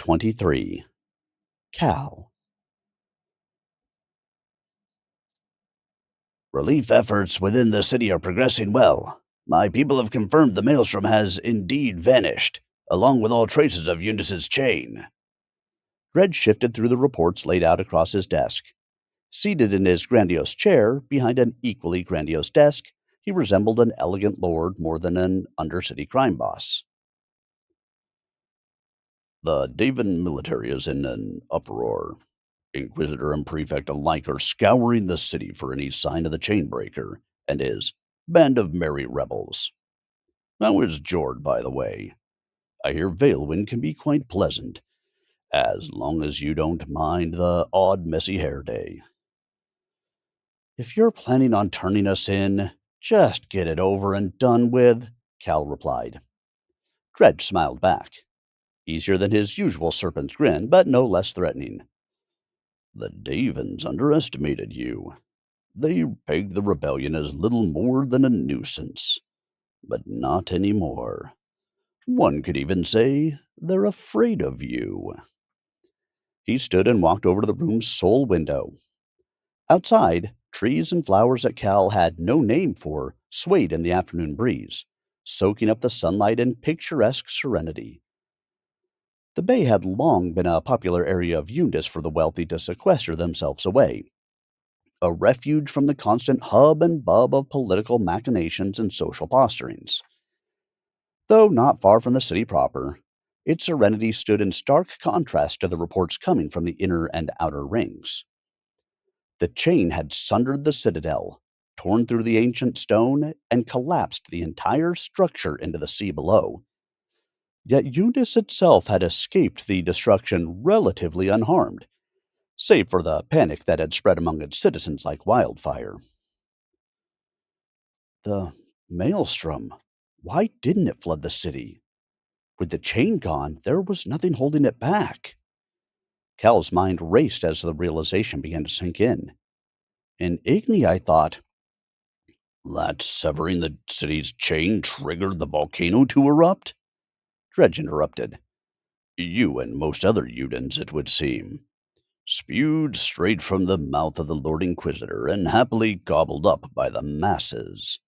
23. Cal. Relief efforts within the city are progressing well. My people have confirmed the maelstrom has indeed vanished, along with all traces of Eunice's chain. Dredge shifted through the reports laid out across his desk. Seated in his grandiose chair, behind an equally grandiose desk, he resembled an elegant lord more than an undercity crime boss. The Daven military is in an uproar. Inquisitor and Prefect alike are scouring the city for any sign of the Chainbreaker and his band of merry rebels. How is Jord, by the way? I hear Valewind can be quite pleasant, as long as you don't mind the odd messy hair day. If you're planning on turning us in, just get it over and done with, Cal replied. Dredge smiled back, easier than his usual serpent's grin, but no less threatening. The Davens underestimated you. They pegged the rebellion as little more than a nuisance. But not anymore. One could even say they're afraid of you. He stood and walked over to the room's sole window. Outside, trees and flowers that Cal had no name for swayed in the afternoon breeze, soaking up the sunlight in picturesque serenity. The bay had long been a popular area of Eunice for the wealthy to sequester themselves away, a refuge from the constant hub and bub of political machinations and social posturings. Though not far from the city proper, its serenity stood in stark contrast to the reports coming from the inner and outer rings. The chain had sundered the citadel, torn through the ancient stone, and collapsed the entire structure into the sea below. Yet Eunice itself had escaped the destruction relatively unharmed, save for the panic that had spread among its citizens like wildfire. The maelstrom. Why didn't it flood the city? With the chain gone, there was nothing holding it back. Cal's mind raced as the realization began to sink in. In Igni, I thought, that severing the city's chain triggered the volcano to erupt? Dredge interrupted. You and most other Udens, it would seem. Spewed straight from the mouth of the Lord Inquisitor and happily gobbled up by the masses.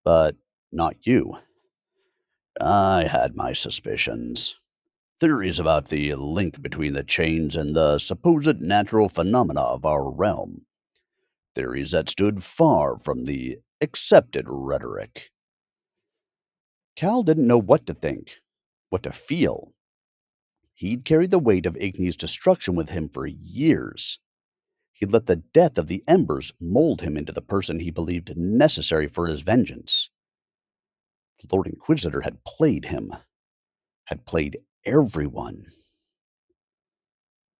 But not you. I had my suspicions. Theories about the link between the chains and the supposed natural phenomena of our realm. Theories that stood far from the accepted rhetoric. Cal didn't know what to think, what to feel. He'd carried the weight of Igni's destruction with him for years. He'd let the death of the embers mold him into the person he believed necessary for his vengeance. The Lord Inquisitor had played him, had played everyone.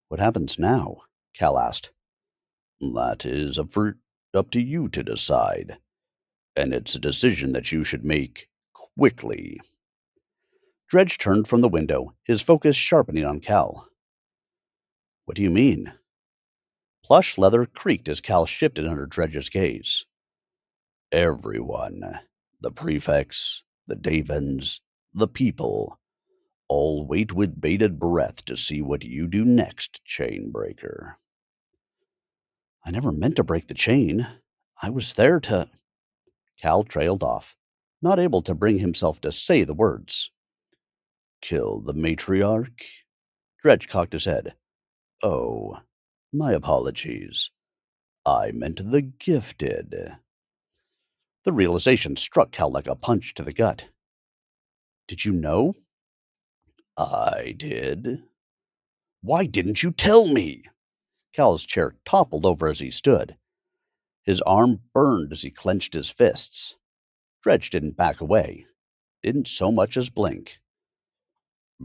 What happens now? Cal asked. That is up to you to decide, and it's a decision that you should make quickly. Dredge turned from the window, his focus sharpening on Cal. What do you mean? Plush leather creaked as Cal shifted under Dredge's gaze. Everyone, the prefects, the Davens, the people, all wait with bated breath to see what you do next, Chainbreaker. I never meant to break the chain. I was there to. Cal trailed off, not able to bring himself to say the words. Kill the matriarch? Dredge cocked his head. Oh, my apologies. I meant the gifted. The realization struck Cal like a punch to the gut. Did you know? I did. Why didn't you tell me? Cal's chair toppled over as he stood. His arm burned as he clenched his fists. Dredge didn't back away, didn't so much as blink.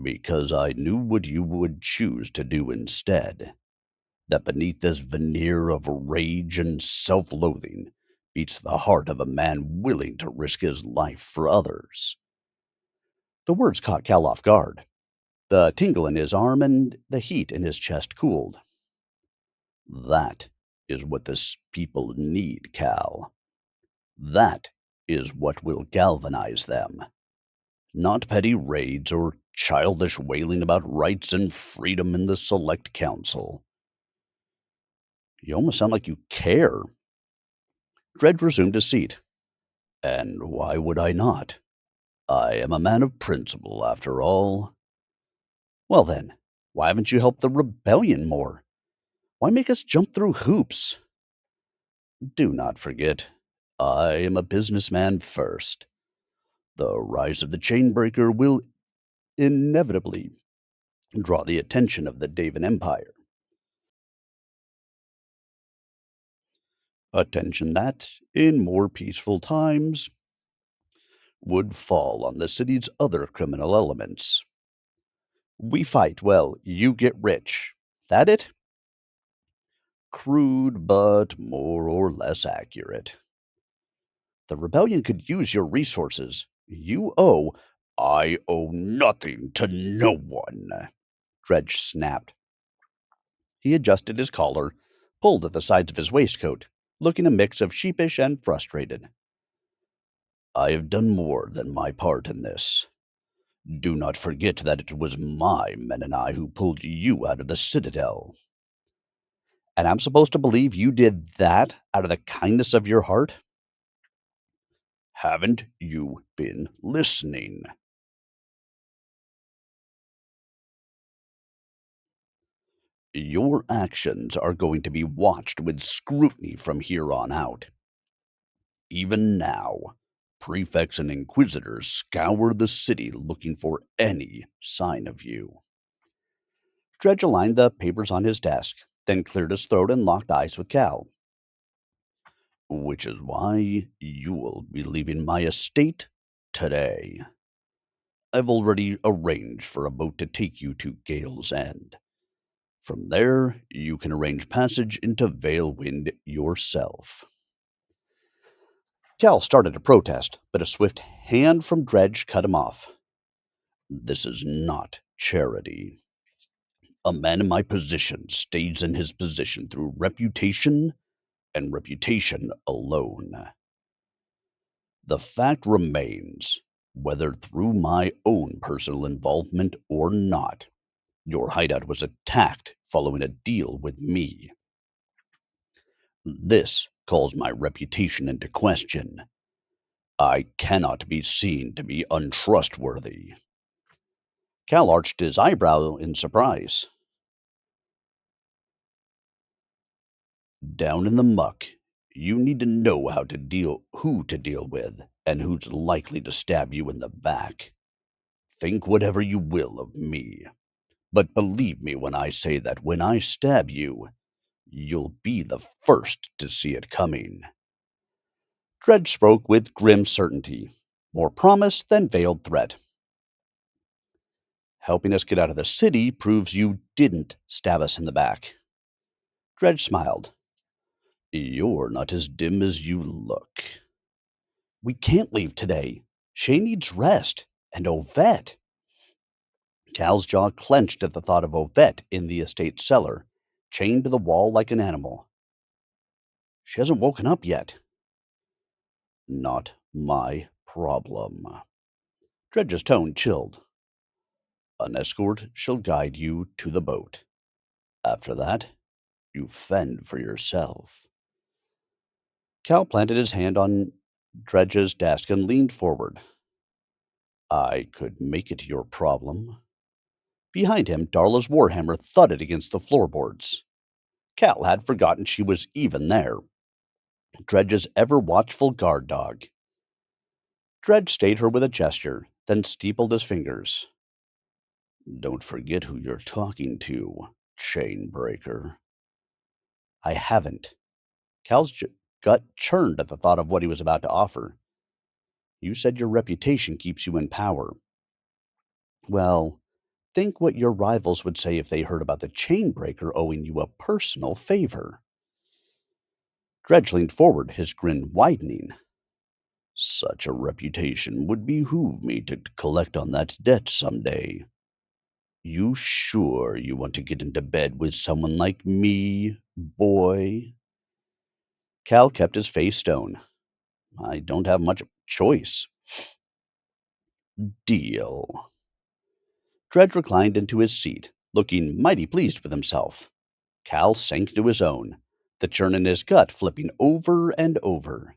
Because I knew what you would choose to do instead. That beneath this veneer of rage and self loathing beats the heart of a man willing to risk his life for others. The words caught Cal off guard. The tingle in his arm and the heat in his chest cooled. That is what this people need, Cal. That is what will galvanize them. Not petty raids or childish wailing about rights and freedom in the Select Council. You almost sound like you care. Dredge resumed his seat. And why would I not? I am a man of principle, after all. Well then, why haven't you helped the rebellion more? Why make us jump through hoops? Do not forget, I am a businessman first. The rise of the Chainbreaker will inevitably draw the attention of the Daven Empire. Attention that, in more peaceful times, would fall on the city's other criminal elements. We fight, well, you get rich. That it? Crude, but more or less accurate. The rebellion could use your resources. You owe. I owe nothing to no one, Dredge snapped. He adjusted his collar, pulled at the sides of his waistcoat, looking a mix of sheepish and frustrated. I have done more than my part in this. Do not forget that it was my men and I who pulled you out of the Citadel. And I'm supposed to believe you did that out of the kindness of your heart? Haven't you been listening? Your actions are going to be watched with scrutiny from here on out. Even now, prefects and inquisitors scour the city looking for any sign of you. Dredge aligned the papers on his desk, then cleared his throat and locked eyes with Cal. Which is why you will be leaving my estate today. I've already arranged for a boat to take you to Gale's End. From there, you can arrange passage into Valewind yourself. Cal started to protest, but a swift hand from Dredge cut him off. This is not charity. A man in my position stays in his position through reputation and reputation alone. The fact remains, whether through my own personal involvement or not, your hideout was attacked following a deal with me. This calls my reputation into question. I cannot be seen to be untrustworthy. Cal arched his eyebrow in surprise. Down in the muck, you need to know who to deal with, and who's likely to stab you in the back. Think whatever you will of me, but believe me when I say that when I stab you, you'll be the first to see it coming. Dredge spoke with grim certainty, more promise than veiled threat. Helping us get out of the city proves you didn't stab us in the back. Dredge smiled. You're not as dim as you look. We can't leave today. Shay needs rest. And Ovette. Cal's jaw clenched at the thought of Ovette in the estate cellar, chained to the wall like an animal. She hasn't woken up yet. Not my problem. Dredge's tone chilled. An escort shall guide you to the boat. After that, you fend for yourself. Cal planted his hand on Dredge's desk and leaned forward. I could make it your problem. Behind him, Darla's warhammer thudded against the floorboards. Cal had forgotten she was even there. Dredge's ever watchful guard dog. Dredge stayed her with a gesture, then steepled his fingers. Don't forget who you're talking to, Chainbreaker. I haven't. Cal's gut churned at the thought of what he was about to offer. You said your reputation keeps you in power. Well, think what your rivals would say if they heard about the Chainbreaker owing you a personal favor. Dredge leaned forward, his grin widening. Such a reputation would behoove me to collect on that debt someday. You sure you want to get into bed with someone like me, boy? Cal kept his face stone. I don't have much choice. Deal. Dredge reclined into his seat, looking mighty pleased with himself. Cal sank to his own, the churn in his gut flipping over and over.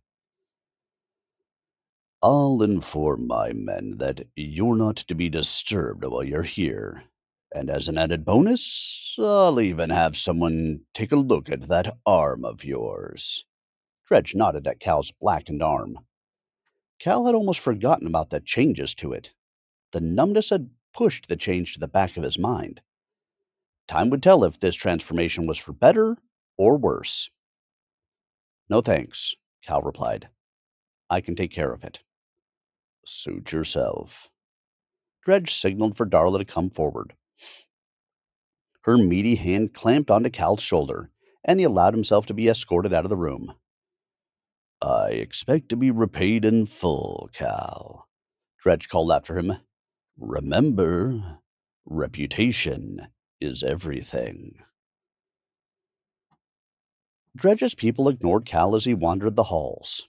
I'll inform my men that you're not to be disturbed while you're here. And as an added bonus, I'll even have someone take a look at that arm of yours. Dredge nodded at Cal's blackened arm. Cal had almost forgotten about the changes to it. The numbness had pushed the change to the back of his mind. Time would tell if this transformation was for better or worse. No thanks, Cal replied. I can take care of it. Suit yourself. Dredge signaled for Darla to come forward. Her meaty hand clamped onto Cal's shoulder, and he allowed himself to be escorted out of the room. I expect to be repaid in full, Cal. Dredge called after him. Remember, reputation is everything. Dredge's people ignored Cal as he wandered the halls.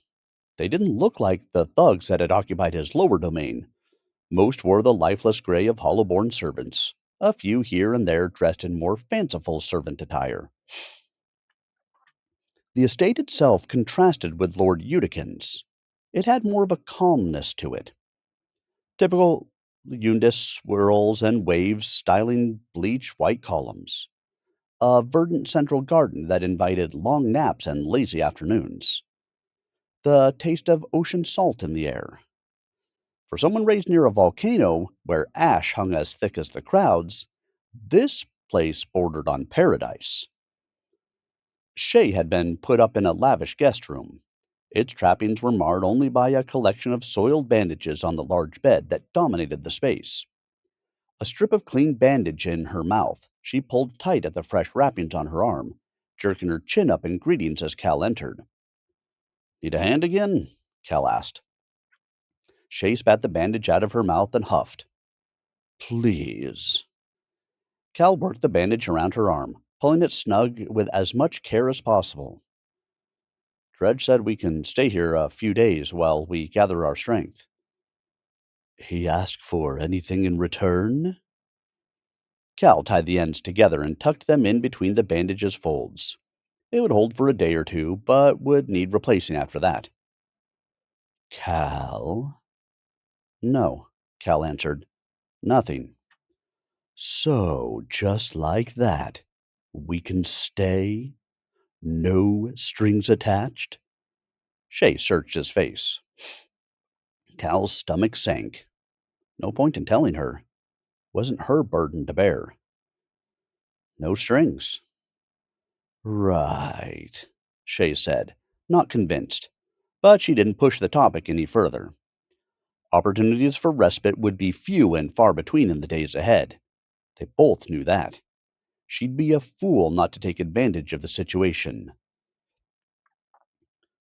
They didn't look like the thugs that had occupied his lower domain. Most wore the lifeless gray of hollow-born servants, a few here and there dressed in more fanciful servant attire. The estate itself contrasted with Lord Utikin's. It had more of a calmness to it. Typical Yundis swirls and waves styling bleach white columns. A verdant central garden that invited long naps and lazy afternoons. The taste of ocean salt in the air. For someone raised near a volcano where ash hung as thick as the crowds, this place bordered on paradise. Shay had been put up in a lavish guest room. Its trappings were marred only by a collection of soiled bandages on the large bed that dominated the space. A strip of clean bandage in her mouth, she pulled tight at the fresh wrappings on her arm, jerking her chin up in greetings as Cal entered. Need a hand again? Cal asked. Shay spat the bandage out of her mouth and huffed. Please. Cal worked the bandage around her arm, pulling it snug with as much care as possible. Dredge said we can stay here a few days while we gather our strength. He asked for anything in return? Cal tied the ends together and tucked them in between the bandage's folds. It would hold for a day or two, but would need replacing after that. Cal? No, Cal answered. Nothing. So, just like that, we can stay? No strings attached? Shay searched his face. Cal's stomach sank. No point in telling her. Wasn't her burden to bear. No strings. Right, Shay said, not convinced. But she didn't push the topic any further. Opportunities for respite would be few and far between in the days ahead. They both knew that. She'd be a fool not to take advantage of the situation.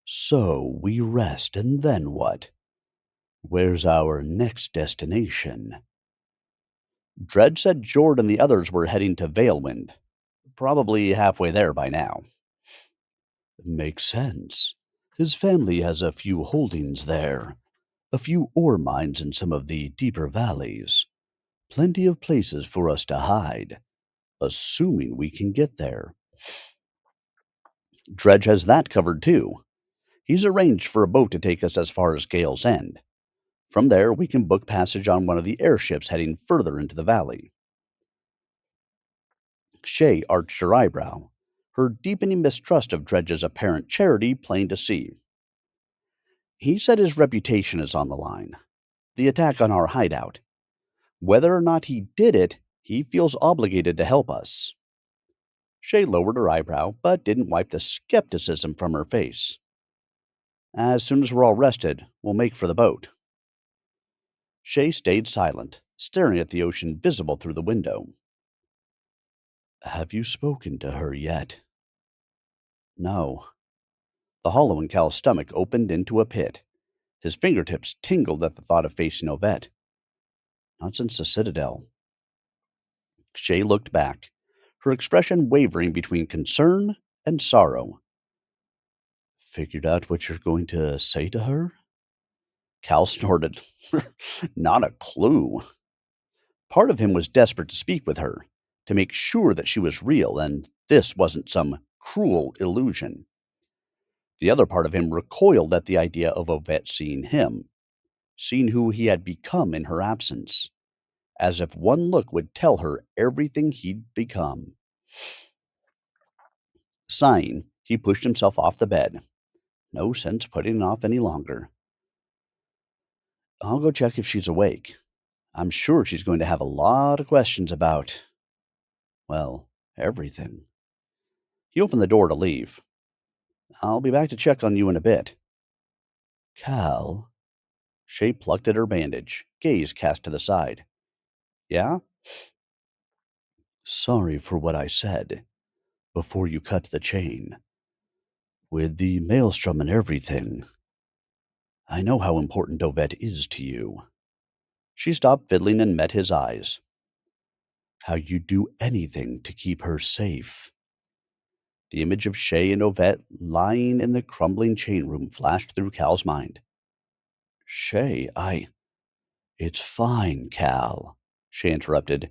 So we rest, and then what? Where's our next destination? Dredge said Jord and the others were heading to Valewind. Probably halfway there by now. Makes sense. His family has a few holdings there. A few ore mines in some of the deeper valleys. Plenty of places for us to hide. Assuming we can get there. Dredge has that covered too. He's arranged for a boat to take us as far as Gale's End. From there, we can book passage on one of the airships heading further into the valley. Shay arched her eyebrow, her deepening mistrust of Dredge's apparent charity plain to see. He said his reputation is on the line. The attack on our hideout. Whether or not he did it, he feels obligated to help us. Shay lowered her eyebrow, but didn't wipe the skepticism from her face. As soon as we're all rested, we'll make for the boat. Shay stayed silent, staring at the ocean visible through the window. Have you spoken to her yet? No. The hollow in Cal's stomach opened into a pit. His fingertips tingled at the thought of facing Ovette. Not since the Citadel. Shay looked back, her expression wavering between concern and sorrow. Figured out what you're going to say to her? Cal snorted. Not a clue. Part of him was desperate to speak with her, to make sure that she was real and this wasn't some cruel illusion. The other part of him recoiled at the idea of Ovette seeing him, seeing who he had become in her absence, as if one look would tell her everything he'd become. Sighing, he pushed himself off the bed. No sense putting it off any longer. I'll go check if she's awake. I'm sure she's going to have a lot of questions about, well, everything. He opened the door to leave. I'll be back to check on you in a bit. Cal? Shay plucked at her bandage, gaze cast to the side. Yeah? Sorry for what I said before you cut the chain. With the maelstrom and everything, I know how important Ovette is to you. She stopped fiddling and met his eyes. How you'd do anything to keep her safe. The image of Shay and Ovette lying in the crumbling chain room flashed through Cal's mind. Shay, It's fine, Cal, Shay interrupted.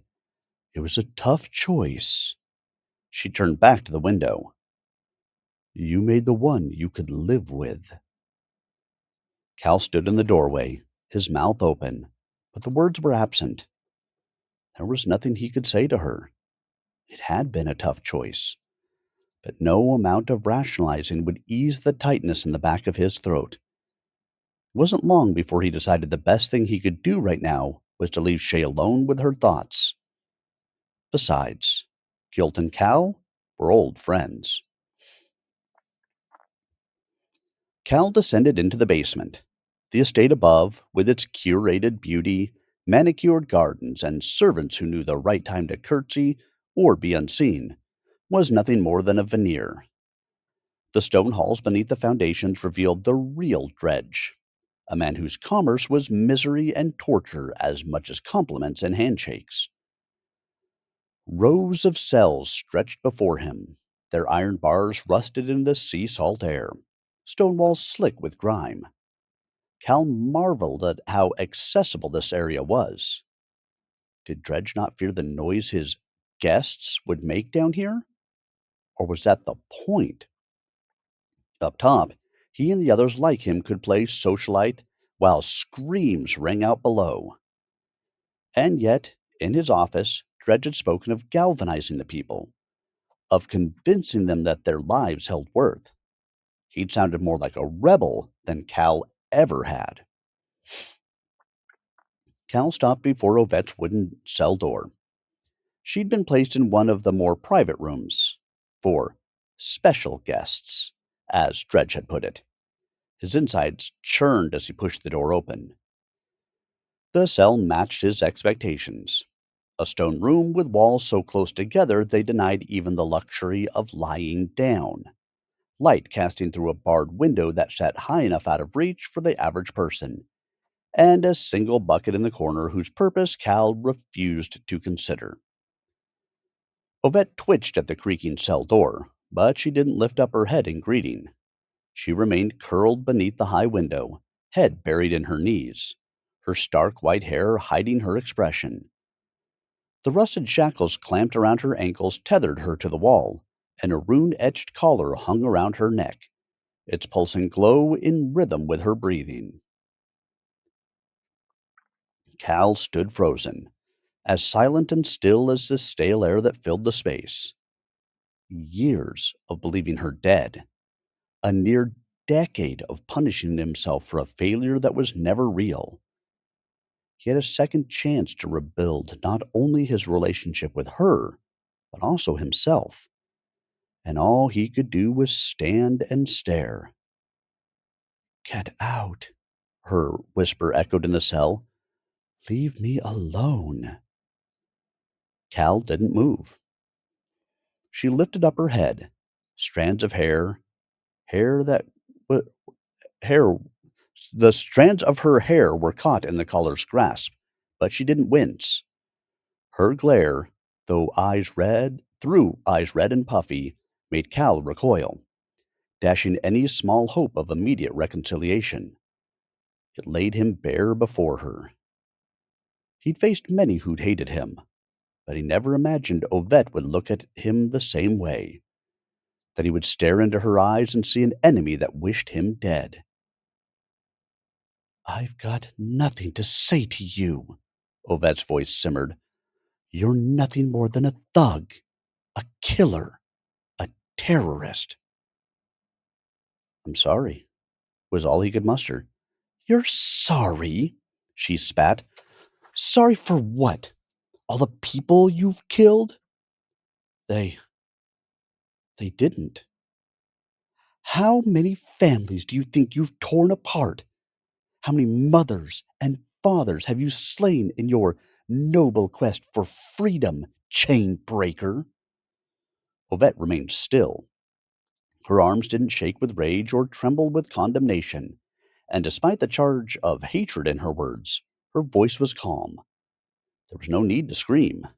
It was a tough choice. She turned back to the window. You made the one you could live with. Cal stood in the doorway, his mouth open, but the words were absent. There was nothing he could say to her. It had been a tough choice, but no amount of rationalizing would ease the tightness in the back of his throat. It wasn't long before he decided the best thing he could do right now was to leave Shay alone with her thoughts. Besides, Guilt and Cal were old friends. Cal descended into the basement. The estate above, with its curated beauty, manicured gardens, and servants who knew the right time to curtsy or be unseen, was nothing more than a veneer. The stone halls beneath the foundations revealed the real Dredge, a man whose commerce was misery and torture as much as compliments and handshakes. Rows of cells stretched before him, their iron bars rusted in the sea salt air, stone walls slick with grime. Cal marveled at how accessible this area was. Did Dredge not fear the noise his guests would make down here? Or was that the point? Up top, he and the others like him could play socialite while screams rang out below. And yet, in his office, Dredge had spoken of galvanizing the people, of convincing them that their lives held worth. He'd sounded more like a rebel than Cal ever had. Cal stopped before Ovette's wooden cell door. She'd been placed in one of the more private rooms for special guests, as Dredge had put it. His insides churned as he pushed the door open. The cell matched his expectations. A stone room with walls so close together they denied even the luxury of lying down. Light casting through a barred window that sat high enough out of reach for the average person, and a single bucket in the corner whose purpose Cal refused to consider. Ovette twitched at the creaking cell door, but she didn't lift up her head in greeting. She remained curled beneath the high window, head buried in her knees, her stark white hair hiding her expression. The rusted shackles clamped around her ankles tethered her to the wall, and a rune-etched collar hung around her neck, its pulsing glow in rhythm with her breathing. Cal stood frozen, as silent and still as the stale air that filled the space. Years of believing her dead, a near decade of punishing himself for a failure that was never real. He had a second chance to rebuild not only his relationship with her, but also himself. And all he could do was stand and stare. Get out, her whisper echoed in the cell. Leave me alone. Cal didn't move. She lifted up her head. Strands of hair, hair that w- hair the strands of her hair were caught in the collar's grasp, but she didn't wince. Her glare, through eyes red and puffy, made Cal recoil, dashing any small hope of immediate reconciliation. It laid him bare before her. He'd faced many who'd hated him, but he never imagined Ovette would look at him the same way, that he would stare into her eyes and see an enemy that wished him dead. "I've got nothing to say to you," Ovette's voice simmered. "You're nothing more than a thug, a killer, a terrorist." "I'm sorry," was all he could muster. "You're sorry?" she spat. "Sorry for what? All the people you've killed?" They didn't. How many families do you think you've torn apart? How many mothers and fathers have you slain in your noble quest for freedom, chain breaker?" Ovette remained still. Her arms didn't shake with rage or tremble with condemnation, and despite the charge of hatred in her words, her voice was calm. There was no need to scream,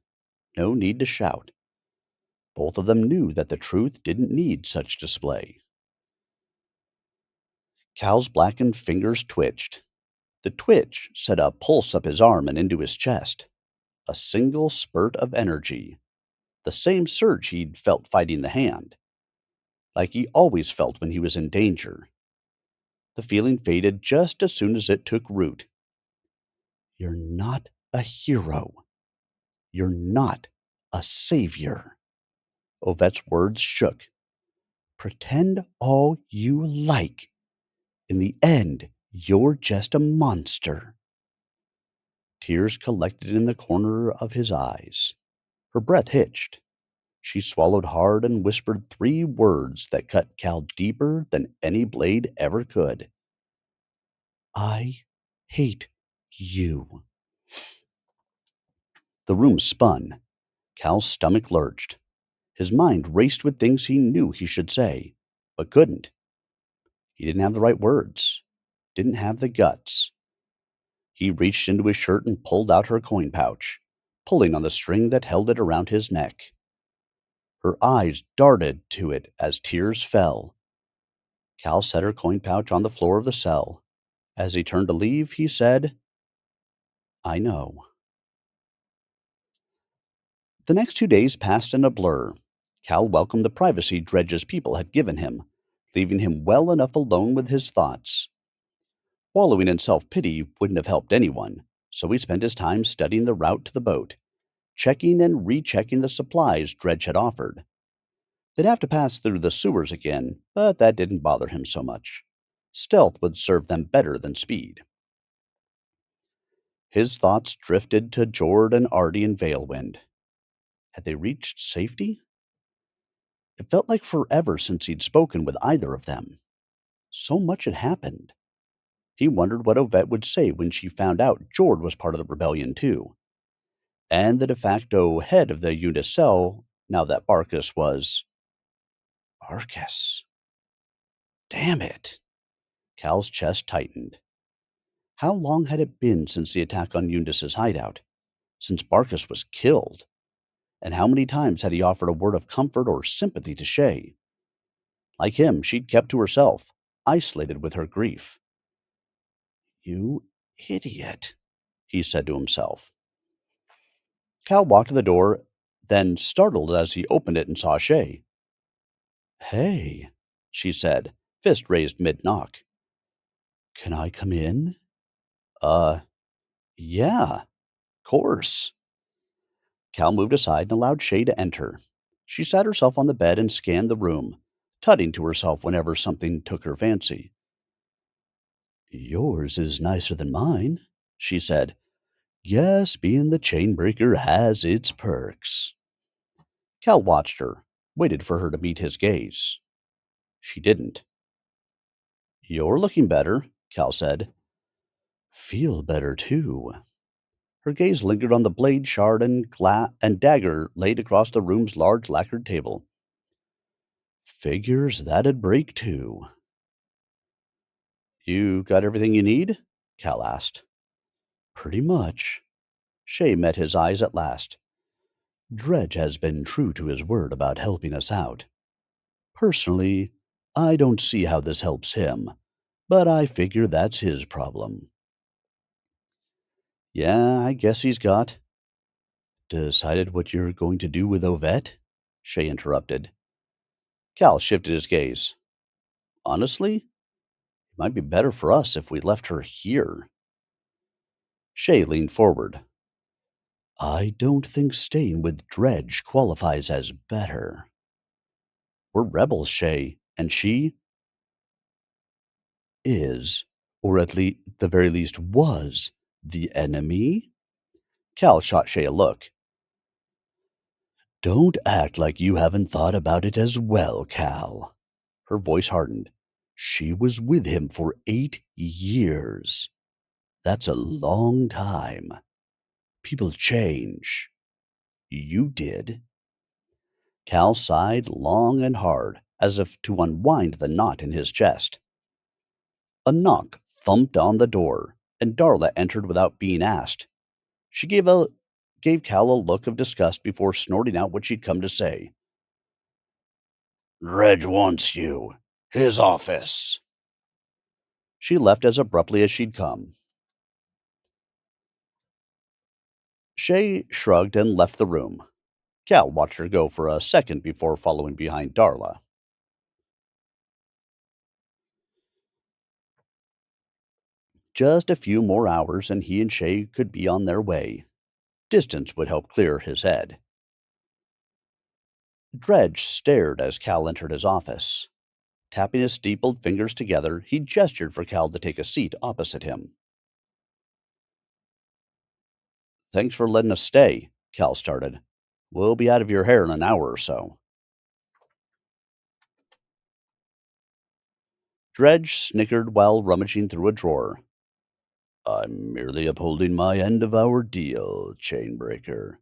no need to shout. Both of them knew that the truth didn't need such display. Cal's blackened fingers twitched. The twitch set a pulse up his arm and into his chest. A single spurt of energy. The same surge he'd felt fighting the hand. Like he always felt when he was in danger. The feeling faded just as soon as it took root. "You're not a hero. You're not a savior." Ovette's words shook. "Pretend all you like. In the end, you're just a monster." Tears collected in the corner of his eyes. Her breath hitched. She swallowed hard and whispered three words that cut Cal deeper than any blade ever could. "I hate you." The room spun. Cal's stomach lurched. His mind raced with things he knew he should say, but couldn't. He didn't have the right words. Didn't have the guts. He reached into his shirt and pulled out her coin pouch, pulling on the string that held it around his neck. Her eyes darted to it as tears fell. Cal set her coin pouch on the floor of the cell. As he turned to leave, he said, "I know." The next 2 days passed in a blur. Cal welcomed the privacy Dredge's people had given him, leaving him well enough alone with his thoughts. Wallowing in self-pity wouldn't have helped anyone, so he spent his time studying the route to the boat, checking and rechecking the supplies Dredge had offered. They'd have to pass through the sewers again, but that didn't bother him so much. Stealth would serve them better than speed. His thoughts drifted to Jord and Artie and Valewind. Had they reached safety? It felt like forever since he'd spoken with either of them. So much had happened. He wondered what Ovette would say when she found out Jord was part of the rebellion too, and the de facto head of the Unicell, now that Barkus was... Barkus. Damn it. Cal's chest tightened. How long had it been since the attack on Eunice's hideout? Since Barkus was killed? And how many times had he offered a word of comfort or sympathy to Shay? Like him, she'd kept to herself, isolated with her grief. "You idiot," he said to himself. Cal walked to the door, then startled as he opened it and saw Shay. "Hey," she said, fist raised mid-knock. "Can I come in?" Uh, yeah, course." Cal moved aside and allowed Shay to enter. She sat herself on the bed and scanned the room, tutting to herself whenever something took her fancy. "Yours is nicer than mine," she said. "Yes, being the chainbreaker has its perks." Cal watched her, waited for her to meet his gaze. She didn't. "You're looking better," Cal said. "Feel better, too." Her gaze lingered on the blade shard and dagger laid across the room's large lacquered table. "Figures that'd break, too." "You got everything you need?" Cal asked. "Pretty much." Shay met his eyes at last. "Dredge has been true to his word about helping us out. Personally, I don't see how this helps him, but I figure that's his problem." Yeah, I guess he's got. Decided what you're going to do with Ovette? Shay interrupted. Cal shifted his gaze. Honestly, it might be better for us if we left her here. Shay leaned forward. I don't think staying with Dredge qualifies as better. We're rebels, Shay, and she is, or at the very least was, the enemy? Cal shot Shay a look. Don't act like you haven't thought about it as well, Cal. Her voice hardened. She was with him for 8 years. That's a long time. People change. You did. Cal sighed long and hard, as if to unwind the knot in his chest. A knock thumped on the door, and Darla entered without being asked. She gave Cal a look of disgust before snorting out what she'd come to say. Reg wants you. His office. She left as abruptly as she'd come. Shay shrugged and left the room. Cal watched her go for a second before following behind Darla. Just a few more hours and he and Shay could be on their way. Distance would help clear his head. Dredge stared as Cal entered his office. Tapping his steepled fingers together, he gestured for Cal to take a seat opposite him. Thanks for letting us stay, Cal started. We'll be out of your hair in an hour or so. Dredge snickered while rummaging through a drawer. I'm merely upholding my end of our deal, Chainbreaker.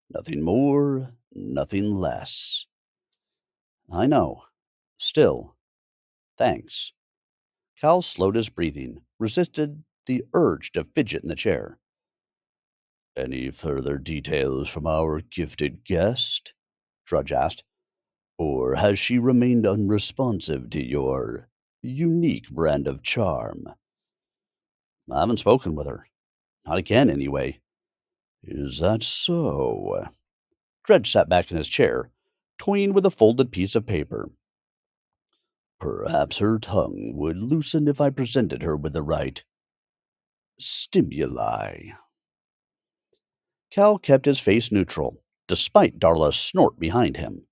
Nothing more, nothing less. I know. Still, thanks. Cal slowed his breathing, resisted the urge to fidget in the chair. Any further details from our gifted guest? Drudge asked. Or has she remained unresponsive to your unique brand of charm? I haven't spoken with her. Not again, anyway. Is that so? Dredge sat back in his chair, toying with a folded piece of paper. Perhaps her tongue would loosen if I presented her with the right stimuli. Cal kept his face neutral, despite Darla's snort behind him.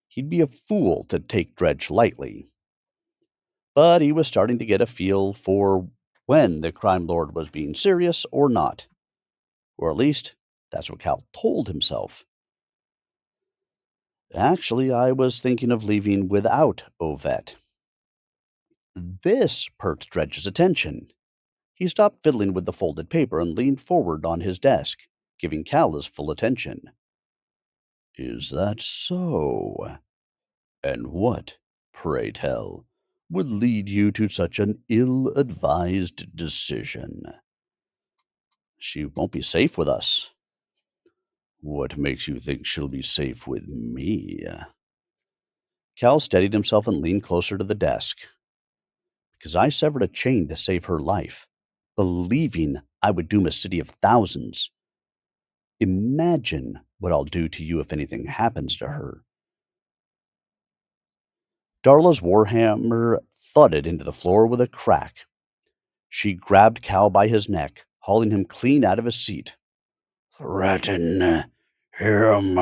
He'd be a fool to take Dredge lightly. But he was starting to get a feel for when the crime lord was being serious or not. Or at least, that's what Cal told himself. Actually, I was thinking of leaving without Ovette. This perked Dredge's attention. He stopped fiddling with the folded paper and leaned forward on his desk, giving Cal his full attention. Is that so? And what, pray tell, would lead you to such an ill advised decision? She won't be safe with us. What makes you think she'll be safe with me? Cal steadied himself and leaned closer to the desk. Because I severed a chain to save her life, believing I would doom a city of thousands. Imagine what I'll do to you if anything happens to her. Darla's warhammer thudded into the floor with a crack. She grabbed Cal by his neck, hauling him clean out of his seat. Threaten him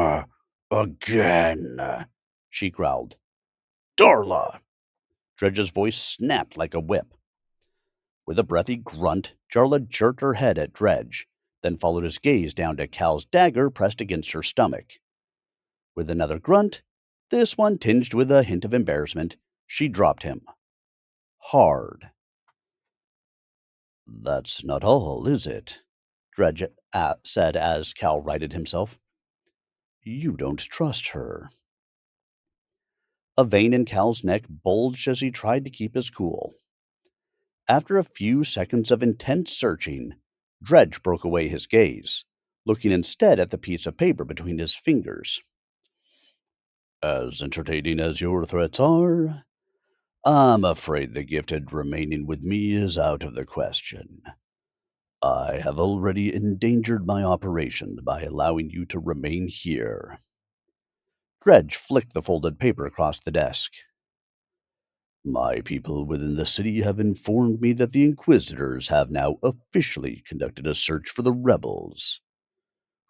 again, she growled. Darla! Dredge's voice snapped like a whip. With a breathy grunt, Darla jerked her head at Dredge, then followed his gaze down to Cal's dagger pressed against her stomach. With another grunt, this one tinged with a hint of embarrassment, she dropped him. Hard. That's not all, is it? Dredge said as Cal righted himself. You don't trust her. A vein in Cal's neck bulged as he tried to keep his cool. After a few seconds of intense searching, Dredge broke away his gaze, looking instead at the piece of paper between his fingers. As entertaining as your threats are, I'm afraid the gifted remaining with me is out of the question. I have already endangered my operation by allowing you to remain here. Dredge flicked the folded paper across the desk. My people within the city have informed me that the Inquisitors have now officially conducted a search for the rebels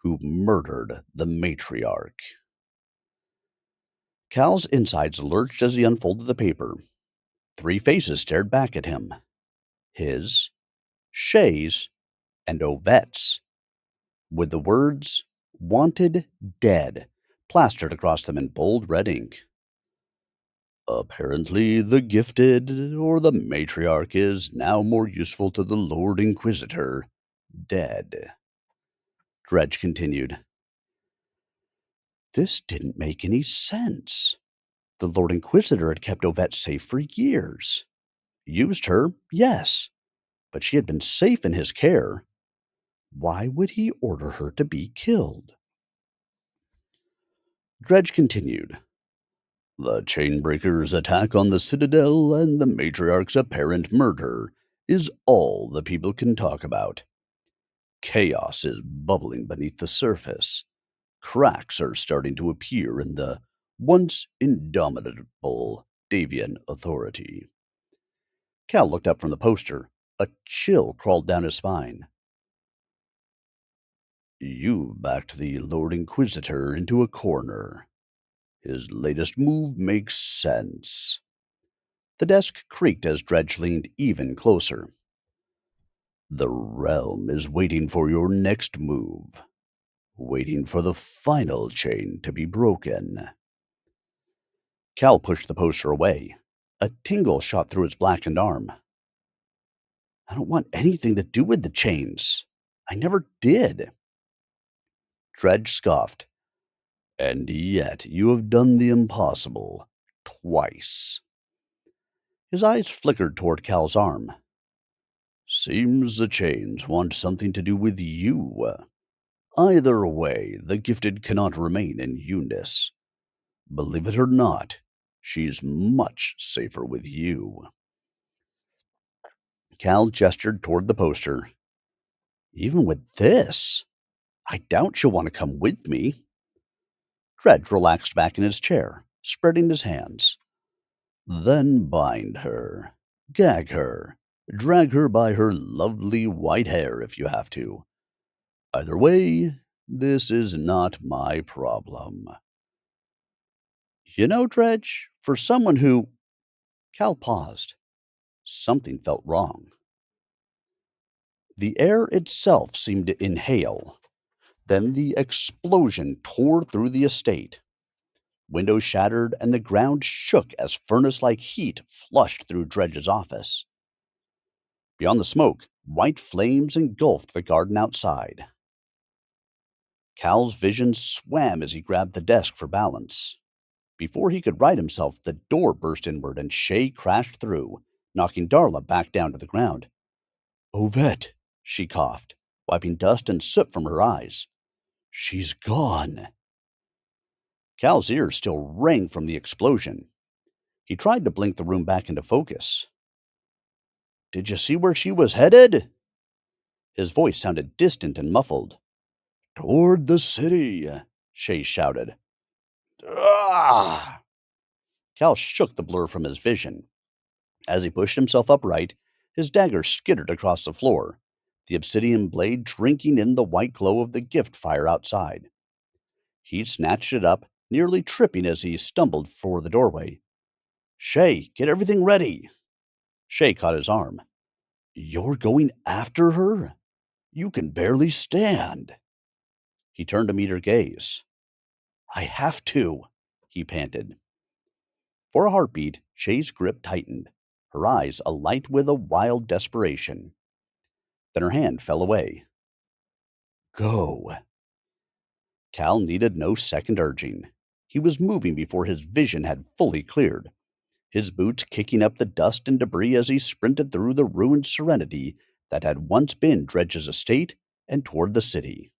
who murdered the matriarch. Cal's insides lurched as he unfolded the paper. Three faces stared back at him: his, Shay's, and Ovette's, with the words "Wanted Dead" plastered across them in bold red ink. Apparently, the Gifted, or the matriarch, is now more useful to the Lord Inquisitor. Dead. Dredge continued. This didn't make any sense. The Lord Inquisitor had kept Ovette safe for years. Used her, yes, but she had been safe in his care. Why would he order her to be killed? Dredge continued. The Chainbreaker's attack on the Citadel and the Matriarch's apparent murder is all the people can talk about. Chaos is bubbling beneath the surface. Cracks are starting to appear in the once indomitable Davian authority. Cal looked up from the poster. A chill crawled down his spine. You backed the Lord Inquisitor into a corner. His latest move makes sense. The desk creaked as Dredge leaned even closer. The realm is waiting for your next move, waiting for the final chain to be broken. Cal pushed the poster away. A tingle shot through his blackened arm. I don't want anything to do with the chains. I never did. Dredge scoffed. And yet you have done the impossible twice. His eyes flickered toward Cal's arm. Seems the chains want something to do with you. Either way, the Gifted cannot remain in Eunice. Believe it or not, she's much safer with you. Cal gestured toward the poster. Even with this, I doubt she'll want to come with me. Dredge relaxed back in his chair, spreading his hands. Then bind her, gag her, drag her by her lovely white hair if you have to. Either way, this is not my problem. You know, Dredge, for someone who... Cal paused. Something felt wrong. The air itself seemed to inhale. Then the explosion tore through the estate. Windows shattered and the ground shook as furnace-like heat flushed through Dredge's office. Beyond the smoke, white flames engulfed the garden outside. Cal's vision swam as he grabbed the desk for balance. Before he could right himself, the door burst inward and Shay crashed through, knocking Darla back down to the ground. Ovette, she coughed, wiping dust and soot from her eyes. She's gone. Cal's ears still rang from the explosion. He tried to blink the room back into focus. Did you see where she was headed? His voice sounded distant and muffled. Toward the city, Shay shouted. Ah! Cal shook the blur from his vision. As he pushed himself upright, his dagger skittered across the floor, the obsidian blade drinking in the white glow of the gift fire outside. He snatched it up, nearly tripping as he stumbled for the doorway. Shay, get everything ready. Shay caught his arm. You're going after her? You can barely stand. He turned to meet her gaze. I have to, he panted. For a heartbeat, Shay's grip tightened, her eyes alight with a wild desperation. Then her hand fell away. Go. Cal needed no second urging. He was moving before his vision had fully cleared, his boots kicking up the dust and debris as he sprinted through the ruined serenity that had once been Dredge's estate and toward the city.